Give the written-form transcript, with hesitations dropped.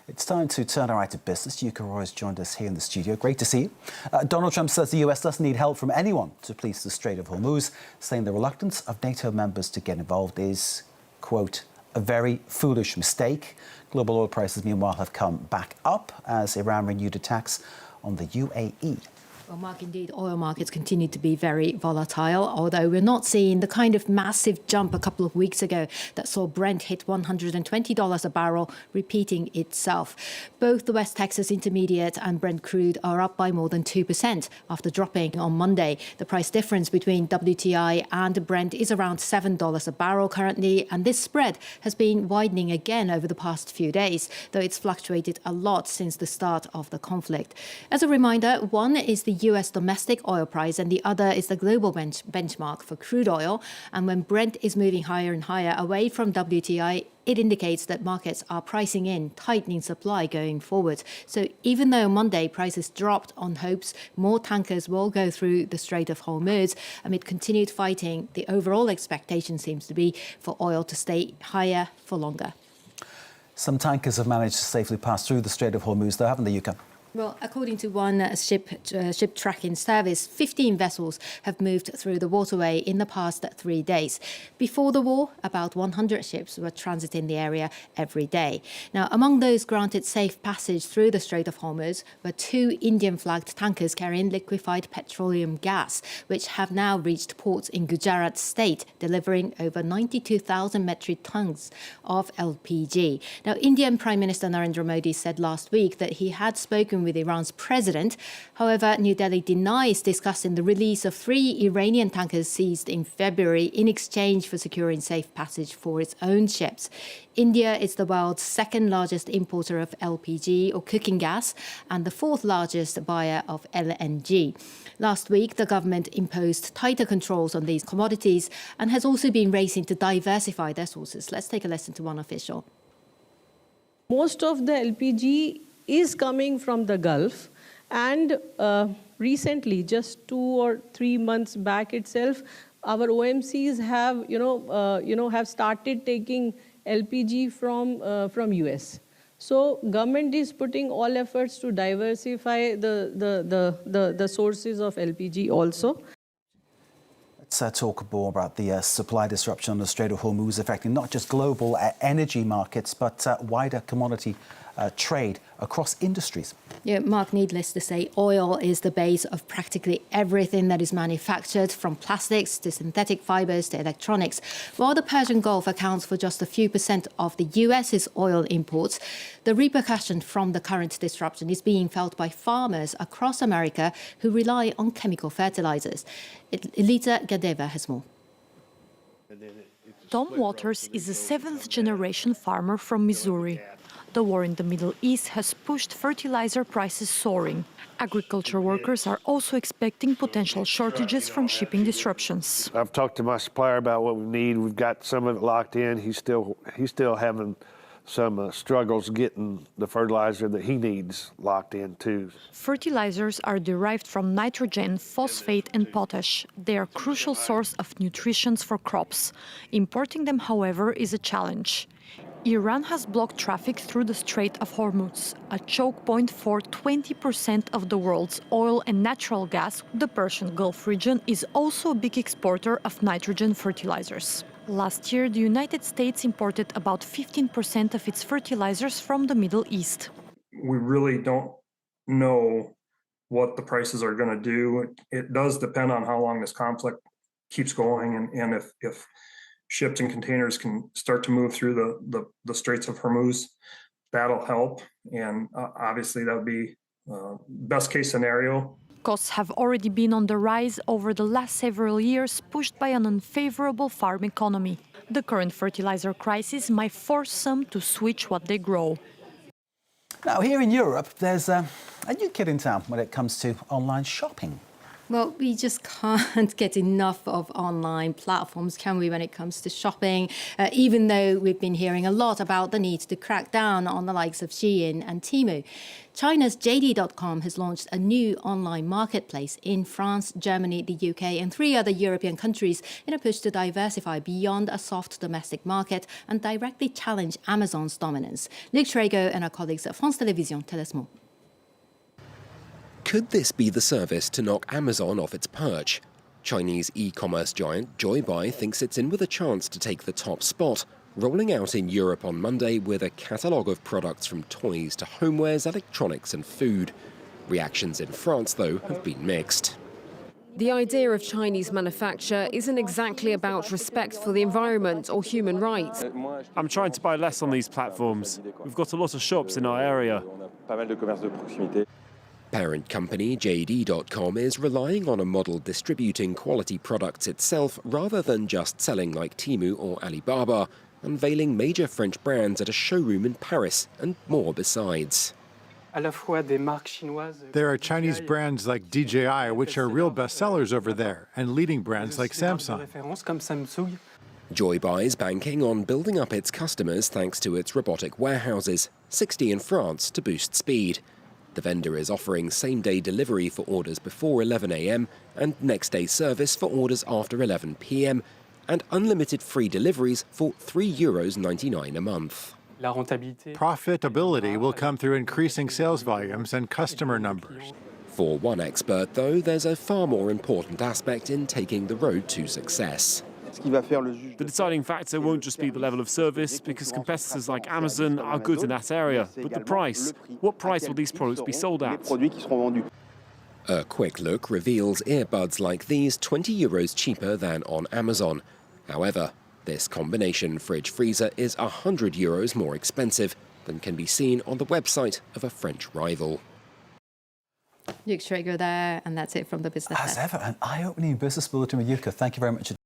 It's time to turn our eye to business. Yuka Roy has joined us here in the studio. Great to see you. Donald Trump says the US doesn't need help from anyone to police the Strait of Hormuz, saying the reluctance of NATO members to get involved is, quote, a very foolish mistake. Global oil prices, meanwhile, have come back up as Iran renewed attacks on the UAE. Well, Mark, indeed, oil markets continue to be very volatile, although we're not seeing the kind of massive jump a couple of weeks ago that saw Brent hit $120 a barrel, repeating itself. Both the West Texas Intermediate and Brent crude are up by more than 2% after dropping on Monday. The price difference between WTI and Brent is around $7 a barrel currently, and this spread has been widening again over the past few days, though it's fluctuated a lot since the start of the conflict. As a reminder, one is the US domestic oil price and the other is the global benchmark for crude oil. And when Brent is moving higher and higher away from WTI, it indicates that markets are pricing in tightening supply going forward. So even though Monday prices dropped on hopes more tankers will go through the Strait of Hormuz, amid continued fighting, the overall expectation seems to be for oil to stay higher for longer. Some tankers have managed to safely pass through the Strait of Hormuz, though, haven't they, Yuka? Well, according to one ship tracking service, 15 vessels have moved through the waterway in the past 3 days. Before the war, about 100 ships were transiting the area every day. Now, among those granted safe passage through the Strait of Hormuz were 2 Indian-flagged tankers carrying liquefied petroleum gas, which have now reached ports in Gujarat state, delivering over 92,000 metric tons of LPG. Now, Indian Prime Minister Narendra Modi said last week that he had spoken with Iran's president. However, New Delhi denies discussing the release of 3 Iranian tankers seized in February in exchange for securing safe passage for its own ships. India is the world's second largest importer of LPG or cooking gas and the 4th largest buyer of LNG. Last week, the government imposed tighter controls on these commodities and has also been racing to diversify their sources. Let's take a listen to one official. Most of the LPG is coming from the Gulf, and recently, just 2 or 3 months back itself, our OMCs have, have started taking LPG from US. So government is putting all efforts to diversify the sources of LPG also. Let's talk more about the supply disruption on the Strait of Hormuz affecting not just global energy markets, but wider commodity trade across industries. Yeah, Mark, needless to say, oil is the base of practically everything that is manufactured, from plastics to synthetic fibers to electronics. While the Persian Gulf accounts for just a few % of the US's oil imports, the repercussion from the current disruption is being felt by farmers across America who rely on chemical fertilizers. Elita Gadeva has more. Tom Waters is a 7th-generation farmer from Missouri. The war in the Middle East has pushed fertilizer prices soaring. Agriculture workers are also expecting potential shortages from shipping disruptions. I've talked to my supplier about what we need. We've got some of it locked in. He's still having some struggles getting the fertilizer that he needs locked in too. Fertilizers are derived from nitrogen, phosphate and potash. They are a crucial source of nutrition for crops. Importing them, however, is a challenge. Iran has blocked traffic through the Strait of Hormuz, a choke point for 20% of the world's oil and natural gas. The Persian Gulf region is also a big exporter of nitrogen fertilizers. Last year, the United States imported about 15% of its fertilizers from the Middle East. We really don't know what the prices are going to do. It does depend on how long this conflict keeps going, and if ships and containers can start to move through the Straits of Hormuz, that'll help. And obviously that would be best case scenario. Costs have already been on the rise over the last several years, pushed by an unfavorable farm economy. The current fertilizer crisis might force some to switch what they grow. Now, here in Europe, there's a new kid in town when it comes to online shopping. Well, we just can't get enough of online platforms, can we, when it comes to shopping? Even though we've been hearing a lot about the need to crack down on the likes of Shein and Temu. China's JD.com has launched a new online marketplace in France, Germany, the UK and 3 other European countries in a push to diversify beyond a soft domestic market and directly challenge Amazon's dominance. Luc Trago and our colleagues at France Télévisions tell us more. Could this be the service to knock Amazon off its perch? Chinese e-commerce giant Joybuy thinks it's in with a chance to take the top spot, rolling out in Europe on Monday with a catalogue of products from toys to homewares, electronics and food. Reactions in France, though, have been mixed. The idea of Chinese manufacture isn't exactly about respect for the environment or human rights. I'm trying to buy less on these platforms. We've got a lot of shops in our area. Parent company JD.com is relying on a model distributing quality products itself rather than just selling like Temu or Alibaba, unveiling major French brands at a showroom in Paris and more besides. There are Chinese brands like DJI, which are real bestsellers over there, and leading brands like Samsung. Joybuy is banking on building up its customers thanks to its robotic warehouses, 60 in France, to boost speed. The vendor is offering same-day delivery for orders before 11 a.m. and next-day service for orders after 11 p.m. and unlimited free deliveries for €3.99 a month. Profitability will come through increasing sales volumes and customer numbers. For one expert, though, there's a far more important aspect in taking the road to success. The deciding factor won't just be the level of service, because competitors like Amazon are good in that area, but the price. What price will these products be sold at? A quick look reveals earbuds like these €20 cheaper than on Amazon. However, this combination fridge-freezer is €100 more expensive than can be seen on the website of a French rival. Luc Trago there, and that's it from the business As desk. ever, an eye-opening business bulletin with Yuka. Thank you very much.